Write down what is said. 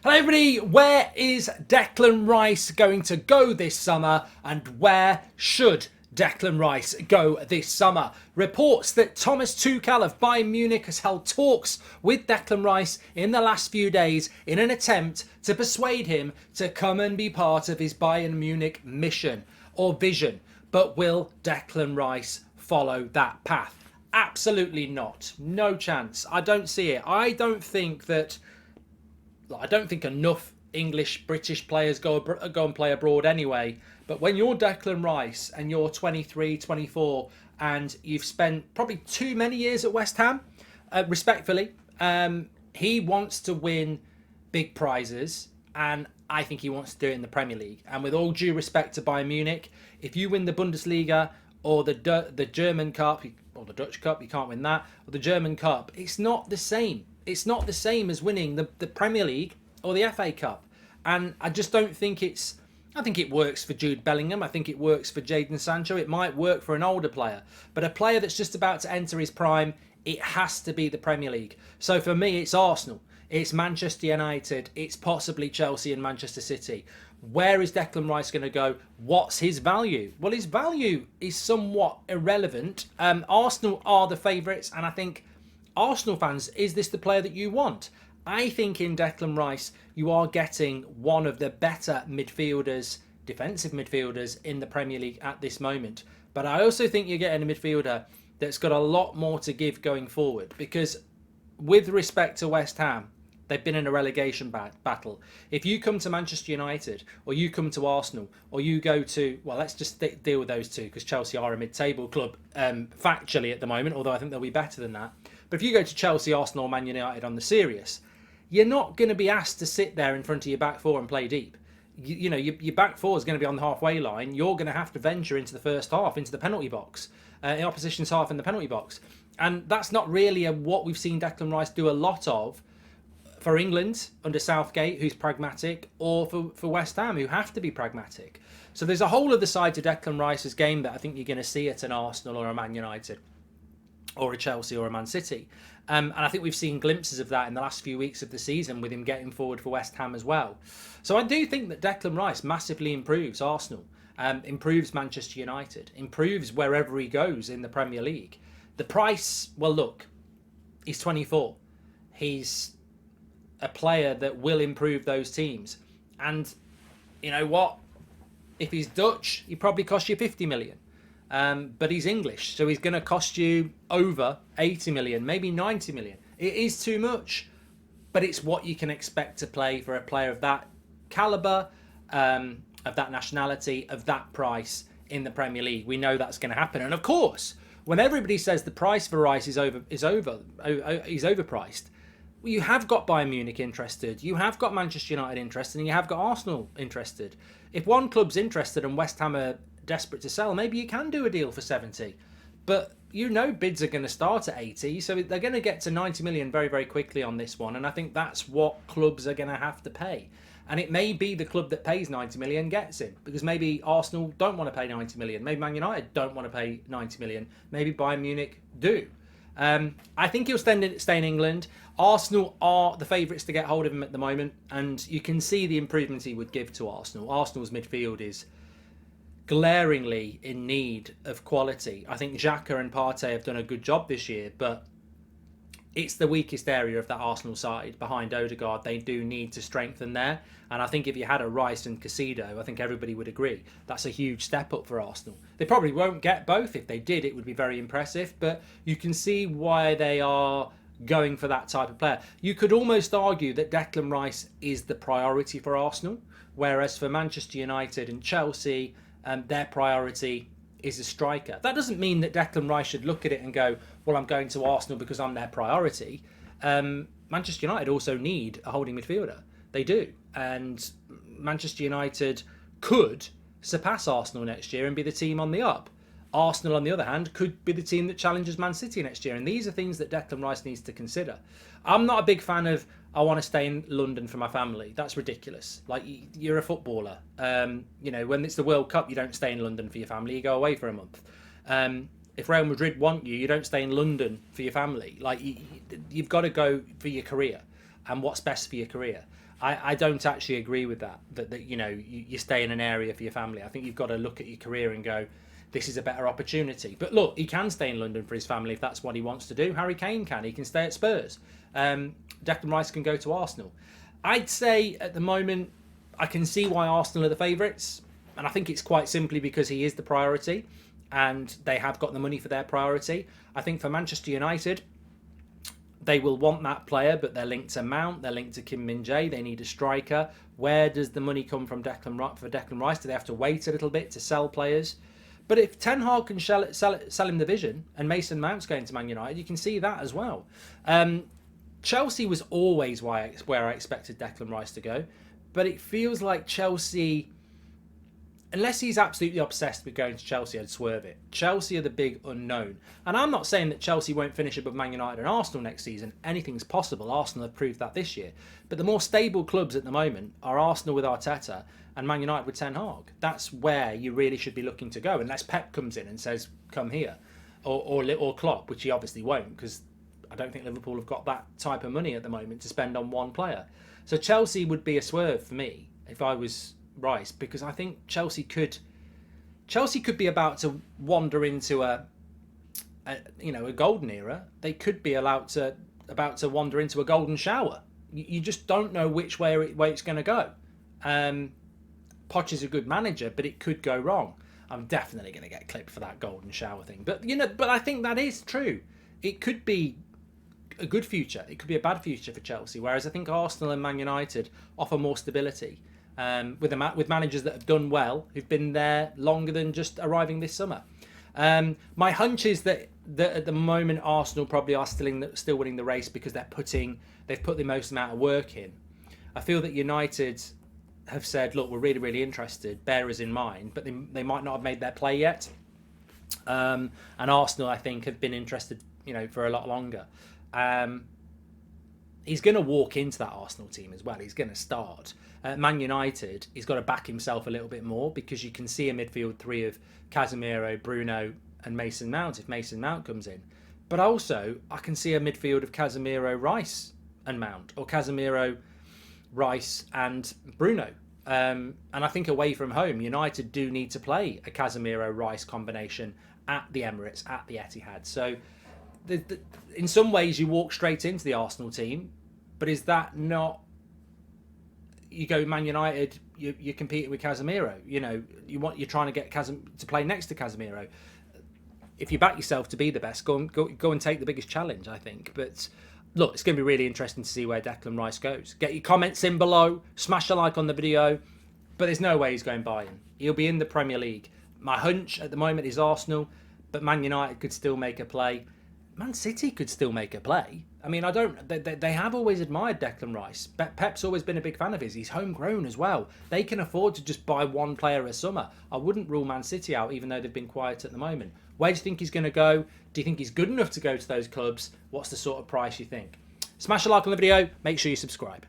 Hello everybody, where is Declan Rice going to go this summer and where should Declan Rice go this summer? Reports that Thomas Tuchel of Bayern Munich has held talks with Declan Rice in the last few days in an attempt to persuade him to come and be part of his Bayern Munich mission or vision. But will Declan Rice follow that path? Absolutely not. No chance. I don't see it. I don't think enough English, British players go and play abroad anyway. But when you're Declan Rice and you're 23, 24, and you've spent probably too many years at West Ham, respectfully, he wants to win big prizes, and I think he wants to do it in the Premier League. And with all due respect to Bayern Munich, if you win the Bundesliga or the German Cup or the Dutch Cup, you can't win that, or the German Cup, it's not the same. It's not the same as winning the Premier League or the FA Cup. And I just don't think I think it works for Jude Bellingham. I think it works for Jadon Sancho. It might work for an older player. But a player that's just about to enter his prime, it has to be the Premier League. So for me, it's Arsenal. It's Manchester United. It's possibly Chelsea and Manchester City. Where is Declan Rice going to go? What's his value? Well, his value is somewhat irrelevant. Arsenal are the favourites, and I think Arsenal fans, is this the player that you want? I think in Declan Rice, you are getting one of the better midfielders, defensive midfielders in the Premier League at this moment. But I also think you're getting a midfielder that's got a lot more to give going forward, because with respect to West Ham, they've been in a relegation battle. If you come to Manchester United, or you come to Arsenal, or you go to, well, let's just deal with those two, because Chelsea are a mid-table club factually at the moment, although I think they'll be better than that. But if you go to Chelsea, Arsenal, or Man United on the serious, you're not going to be asked to sit there in front of your back four and play deep. You know, your back four is going to be on the halfway line. You're going to have to venture into the first half, into the penalty box, in opposition's half in the penalty box. And that's not really what we've seen Declan Rice do a lot of for England under Southgate, who's pragmatic, or for West Ham, who have to be pragmatic. So there's a whole other side to Declan Rice's game that I think you're going to see at an Arsenal or a Man United, or a Chelsea or a Man City. And I think we've seen glimpses of that in the last few weeks of the season with him getting forward for West Ham as well. So I do think that Declan Rice massively improves Arsenal, improves Manchester United, improves wherever he goes in the Premier League. The price, well, look, he's 24. He's a player that will improve those teams. And you know what? If he's Dutch, he probably cost you 50 million. But he's English, so he's going to cost you over 80 million, maybe 90 million. It is too much, but it's what you can expect to play for a player of that calibre, of that nationality, of that price in the Premier League. We know that's going to happen. And of course, when everybody says the price for Rice is overpriced, well, you have got Bayern Munich interested, you have got Manchester United interested, and you have got Arsenal interested. If one club's interested and West Ham are desperate to sell, maybe you can do a deal for 70, but you know bids are going to start at 80, so they're going to get to 90 million very, very quickly on this one. And I think that's what clubs are going to have to pay. And it may be the club that pays 90 million gets him, because maybe Arsenal don't want to pay 90 million, maybe Man United don't want to pay 90 million, maybe Bayern Munich do. I think he'll stay in England. Arsenal are the favourites to get hold of him at the moment, and you can see the improvements he would give to Arsenal. Arsenal's midfield is glaringly in need of quality. I think Xhaka and Partey have done a good job this year, but it's the weakest area of that Arsenal side behind Odegaard. They do need to strengthen there, and I think if you had a Rice and Caicedo, I think everybody would agree that's a huge step up for Arsenal. They probably won't get both. If they did, it would be very impressive, but you can see why they are going for that type of player. You could almost argue that Declan Rice is the priority for Arsenal, whereas for Manchester United and Chelsea, their priority is a striker. That doesn't mean that Declan Rice should look at it and go, well, I'm going to Arsenal because I'm their priority. Manchester United also need a holding midfielder. They do. And Manchester United could surpass Arsenal next year and be the team on the up. Arsenal, on the other hand, could be the team that challenges Man City next year. And these are things that Declan Rice needs to consider. I'm not a big fan of, I want to stay in London for my family. That's ridiculous. Like, you're a footballer. You know, when it's the World Cup, you don't stay in London for your family. You go away for a month. If Real Madrid want you, you don't stay in London for your family. Like, you've got to go for your career. and what's best for your career. I don't actually agree with that you know, you stay in an area for your family. I think you've got to look at your career and go, this is a better opportunity. But look, he can stay in London for his family if that's what he wants to do. Harry Kane can. He can stay at Spurs. Declan Rice can go to Arsenal. I'd say at the moment, I can see why Arsenal are the favourites. And I think it's quite simply because he is the priority and they have got the money for their priority. I think for Manchester United, they will want that player, but they're linked to Mount, they're linked to Kim Min-jae, they need a striker. Where does the money come from for Declan Rice? Do they have to wait a little bit to sell players? But if Ten Hag can sell him the vision and Mason Mount's going to Man United, you can see that as well. Chelsea was always where I expected Declan Rice to go, but it feels like Chelsea, unless he's absolutely obsessed with going to Chelsea, I'd swerve it. Chelsea are the big unknown. And I'm not saying that Chelsea won't finish above Man United and Arsenal next season. Anything's possible. Arsenal have proved that this year. But the more stable clubs at the moment are Arsenal with Arteta and Man United with Ten Hag. That's where you really should be looking to go, unless Pep comes in and says, come here. Or Klopp, which he obviously won't, because I don't think Liverpool have got that type of money at the moment to spend on one player. So Chelsea would be a swerve for me if I was Rice, because I think Chelsea could be about to wander into a golden era. They could be about to wander into a golden shower. You just don't know which way it's going to go. Poch is a good manager, but it could go wrong. I'm definitely going to get clipped for that golden shower thing. But but I think that is true. It could be a good future. It could be a bad future for Chelsea. Whereas I think Arsenal and Man United offer more stability. With managers that have done well, who've been there longer than just arriving this summer. My hunch is that at the moment Arsenal probably are still winning the race because they've put the most amount of work in. I feel that United have said, look, we're really, really interested, bear us in mind, but they might not have made their play yet. And Arsenal, I think, have been interested, for a lot longer. He's going to walk into that Arsenal team as well. He's going to start. Man United, he's got to back himself a little bit more because you can see a midfield three of Casemiro, Bruno and Mason Mount if Mason Mount comes in. But also, I can see a midfield of Casemiro, Rice and Mount, or Casemiro, Rice and Bruno. And I think away from home, United do need to play a Casemiro-Rice combination at the Emirates, at the Etihad. So in some ways, you walk straight into the Arsenal team, but is that not... You go Man United, you're competing with Casemiro. You're trying to get to play next to Casemiro. If you back yourself to be the best, go and take the biggest challenge, I think. But look, it's going to be really interesting to see where Declan Rice goes. Get your comments in below, smash a like on the video. But there's no way he's going Bayern. He'll be in the Premier League. My hunch at the moment is Arsenal, but Man United could still make a play. Man City could still make a play. I mean, they have always admired Declan Rice. Pep's always been a big fan of his. He's homegrown as well. They can afford to just buy one player a summer. I wouldn't rule Man City out, even though they've been quiet at the moment. Where do you think he's going to go? Do you think he's good enough to go to those clubs? What's the sort of price you think? Smash a like on the video. Make sure you subscribe.